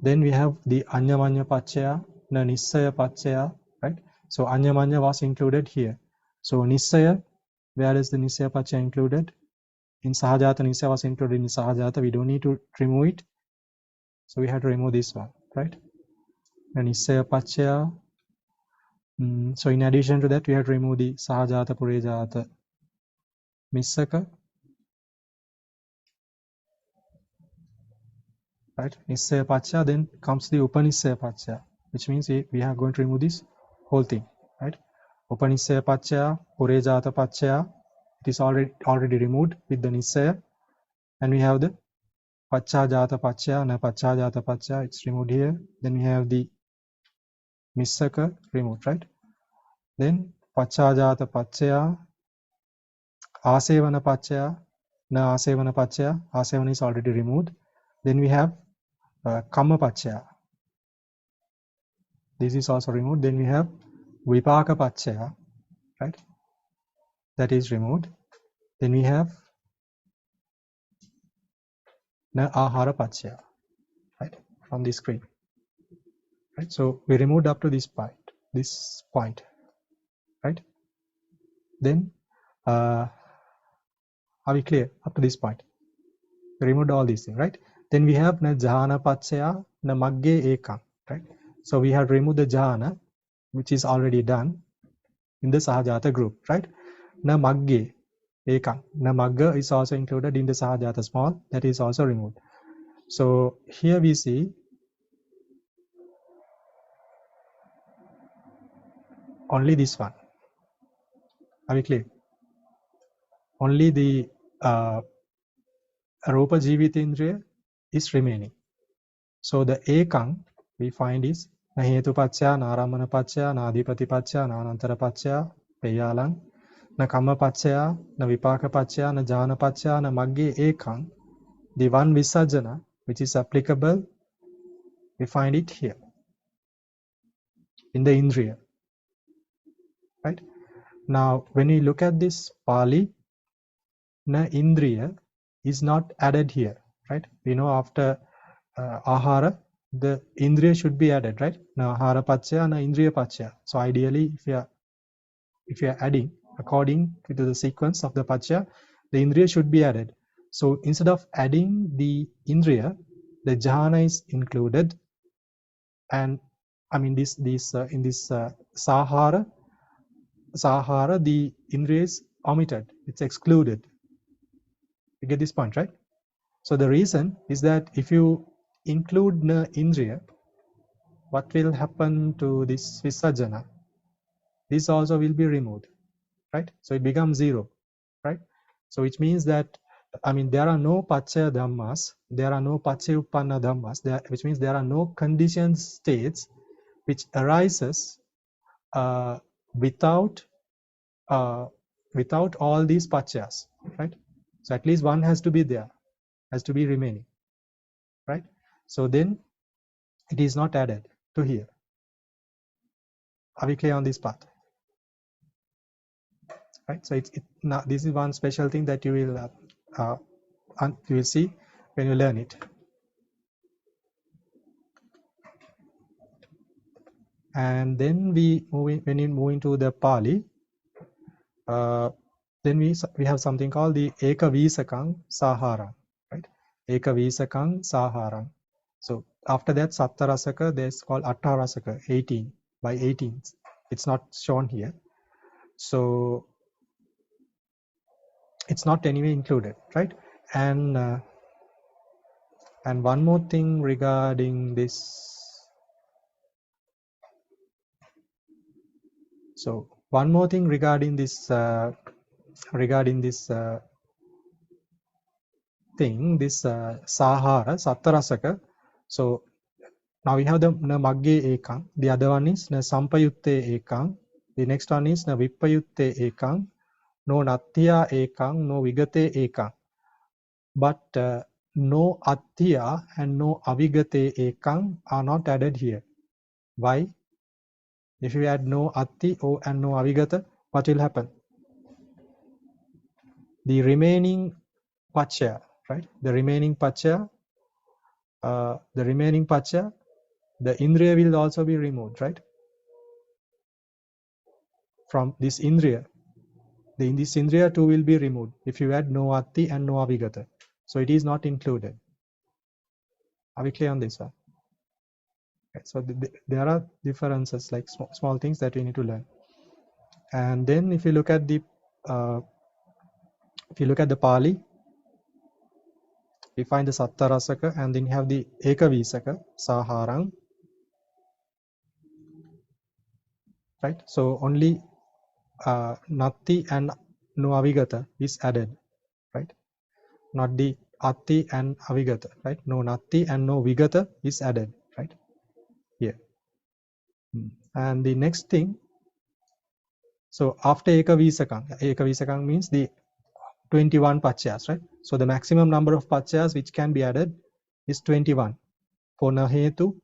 Then we have the Anyamanya Pacchaya, Na Nissaya Pacchaya, right? So Anyamanya was included here. So Nissaya, where is the Nissaya Pacchaya included? In Sahajata, Nissaya was included in Sahajata. We don't need to remove it. So we have to remove this one, right? And Nissaya Pacchaya. So in addition to that, we have to remove the Sahajata, Purejata, Missaka. Right? Nissaya Pacchaya, then comes the Upanissaya Pacchaya, which means we are going to remove this whole thing, right? Upanissaya Pacchaya, Purejata Pacchaya, It is already removed with the Nisaya. And we have the Pacchājāta Pacchaya, Na Pacchājāta Pacchaya, it's removed here. Then we have the Missaka removed, right? Then Pacchājāta Pacchaya, Asevana Pacchaya, Na Asevana Pacchaya, Asevana is already removed. Then we have Kamma Pacchaya. This is also removed. Then we have Vipaka Pacchaya, right? That is removed. Then we have Na Ahara Pacchaya, right? From the screen. Right? So we removed up to this point, right? Then are we clear up to this point? We removed all these things, right? Then we have Na Jhana Pacchaya, Na Magge Ekam, right? So we have removed the jhana, which is already done in the Sahajata group, right? Na Magge Ekam. Na Magga is also included in the Sahajata small, that is also removed. So here we see only this one. Are we clear? Only the Rupa Jivitindriya is remaining. So the Ekam we find is Na Hetu Pacchaya, Na Aramana Pacchaya, Na Adhipati Pacchaya, Na Anantara Pacchaya, Peyalang, Na Kamma Pacchaya, Na Vipaka Pacchaya, Na Jhana Pacchaya, Na Magge Ekam. The one Visajjana which is applicable, we find it here in the Indriya, right? Now when we look at this Pali, Na Indriya is not added here, right? We know after Ahara, the Indriya should be added, right? Na Ahara Pacchaya, Na Indriya Pacchaya. So ideally, if you are adding according to the sequence of the Pacchaya, the Indriya should be added. So instead of adding the Indriya, the Jhana is included, and I mean in this Sahara, the Indriya is omitted, it's excluded. You get this point, right? So the reason is that if you include Na Indriya, what will happen to this Visajjana? This also will be removed, right? So it becomes zero, right? So which means that, I mean, there are no Pacchaya Dhammas, there are no Paccayuppanna Dhammas, which means there are no conditioned states which arises without all these Pacchayas, right? So at least one has to be there, has to be remaining, right? So then it is not added to here. Are we clear on this part? Right. So now this is one special thing that you will see when you learn it. And then when you move into the Pali, then we have something called the Ekavisakang Saharang, right? Ekavisakang Saharang. So after that Sattarasaka, there's called Attarasaka, 18 by 18. It's not shown here. So it's not anyway included, right? And one more thing regarding this. So one more thing regarding this thing, this Sahara, Sattarasaka. So now we have the Na Magge Ekam. The other one is Na Sampayutte Ekam. The next one is Na Vippayutte Ekam. No Nattiya Ekam, no Vigate Ekam. But no Attiya and no Avigate Ekam are not added here. Why? If you add no Atti and no Avigata, what will happen? The remaining Pacchaya, right? The remaining Pacchaya, the Indriya will also be removed, right? From this Indriya, this Indriya too will be removed if you add no Atti and no Avigata. So it is not included. Are we clear on this one? Okay, so there are differences, like small things that we need to learn. And then if you look at the Pali, we find the Sattarasaka, and then you have the Ekavisaka, Saharang, right? So only Natti and no avigata is added, right? Not the atti and avigata, right? No natti and no vigata is added, right? Here. And the next thing, so after ekavisakang means the 21 pachyas, right? So the maximum number of pachyas which can be added is 21 for nahetu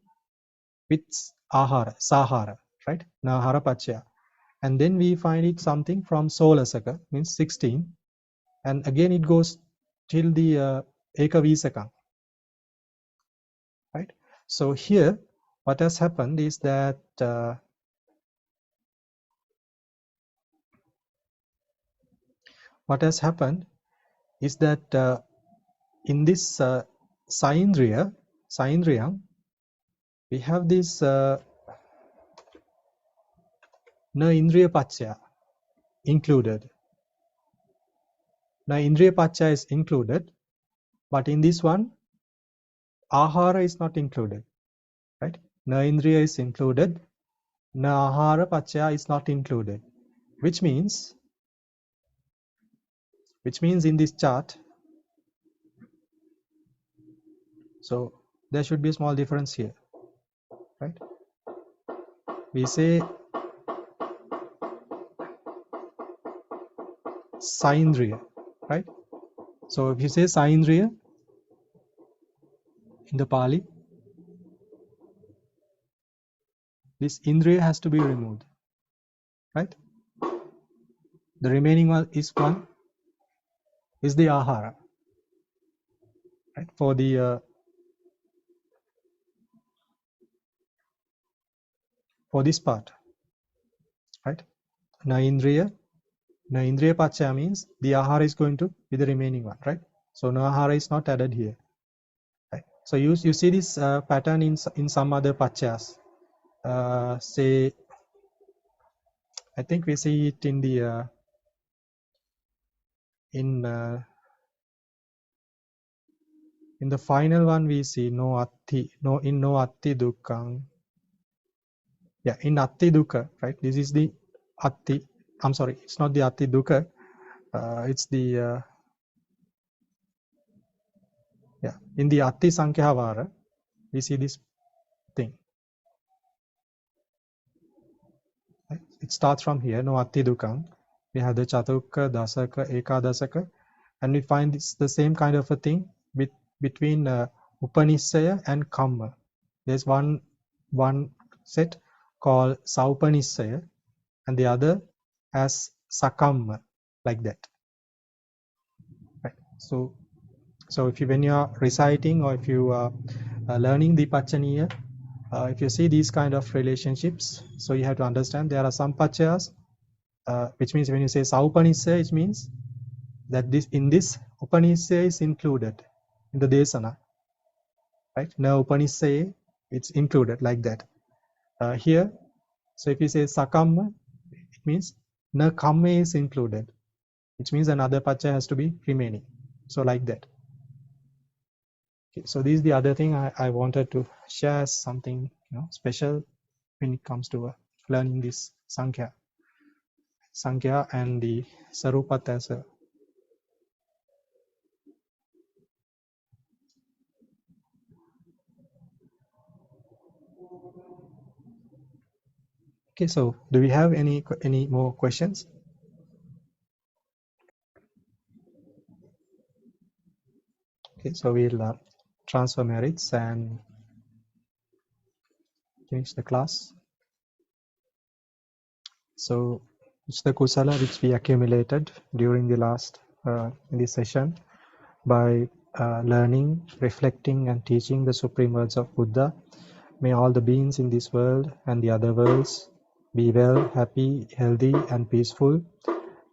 with ahara, sahara, right? Nahara pachya. And then we find it something from solasaka, means 16. And again it goes till the ekavisakang, right? So here what has happened is that in this saindriyam, we have this na indriya pachya included. Now indriya pachya is included, but in this one ahara is not included, right? Na indriya is included, na ahara pachya is not included, which means in this chart, so there should be a small difference here, right? We say saindriya, right? So if you say saindriya in the Pali, this indriya has to be removed, right? The remaining one is the ahara, right? For the for this part, right? Na indriya pachya means the ahara is going to be the remaining one, right? So no ahara is not added here, right? So you see this pattern in some other pachyas. Say, I think we see it in the in the final one. We see no atti dukkhaṃ. Yeah, in atti dukkha, right? This is the atti. I'm sorry, it's not the atti dukkha. It's the in the atti sankhya we see this thing. Right? It starts from here, no atti dukkhaṃ. We have the chatukka, dasaka, ekadasaka, and we find it's the same kind of a thing between upanissaya and kamma. There's one set called saupanissaya and the other as sakamma, like that, right? So if you, when you are reciting or if you are learning the Paccanīya, if you see these kind of relationships, so you have to understand there are some pachyas, which means when you say saupanissaya, it means that this upanissaya is included in the desana, right? Na upanissaya, it's included like that. Here, so if you say sakamma, it means na kamma is included, which means another pachya has to be remaining. So like that. Okay, so this is the other thing I wanted to share, something special when it comes to learning this sankhya and the sarupat as well. Okay, so do we have any more questions? Okay, so we'll transfer merits and finish the class. So it's the kusala which we accumulated during the last in this session by learning, reflecting and teaching the supreme words of Buddha. May all the beings in this world and the other worlds be well, happy, healthy and peaceful.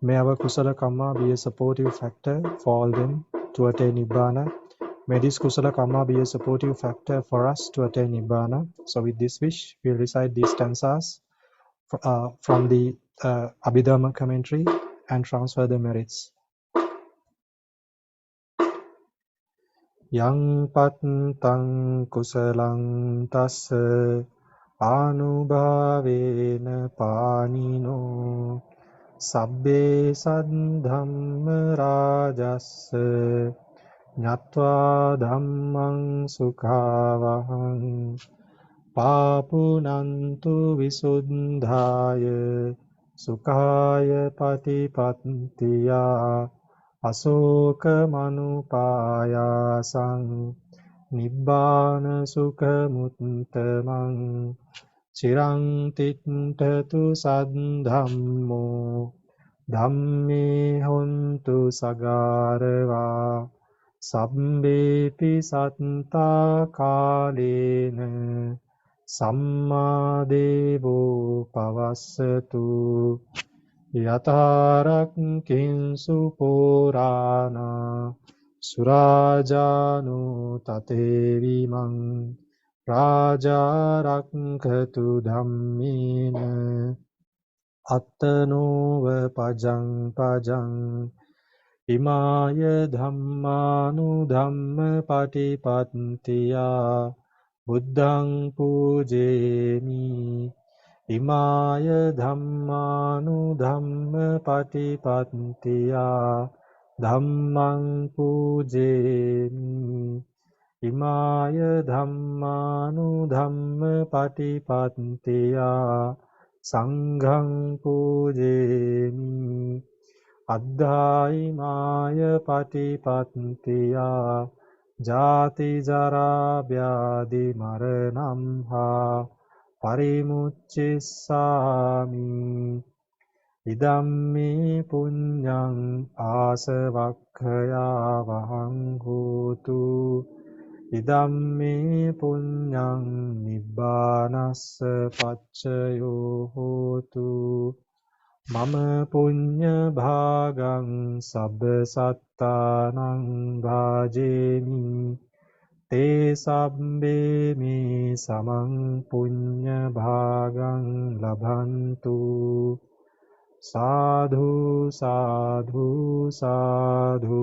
May our kusala karma be a supportive factor for all them to attain Nibbana. May this kusala karma be a supportive factor for us to attain Nibbana. So with this wish, we'll recite these stanzas from the Abhidhamma commentary and transfer the merits. Yang pattang kusalang tassa anubhavena panino Sabbe saddhamma rajassa ñatva dhammang sukhavahang Papunantu visuddhāya sukāya patipattiya asoka manupāyāsaṁ nibbāna sukhamuttamang chirang tiṭṭhatu saddhammo dhamme hontu sagarava sabbepi sattā kālena Samma devo pavassatu yatharakkinsu purana surajanu tatevimang raja rakkatu dhammena attanova pajang imaya dhammanu dhamma patipattiya Buddhaṃ pujemi imaya dhammanu dhamma patipattiya dhammaṃ pujemi imaya dhammanu dhamma patipattiya sanghaṃ pujemi addhāimāya patipattiya Jati jara vyadi maranam ha parimuccissami idammi punyang asavakkaya vahang hotu idammi punyang nibbanassa paccayo hotu mama punya bhagang sabba sattanang bhajemi te sabbe me samang punya bhagang labhantu sadhu sadhu sadhu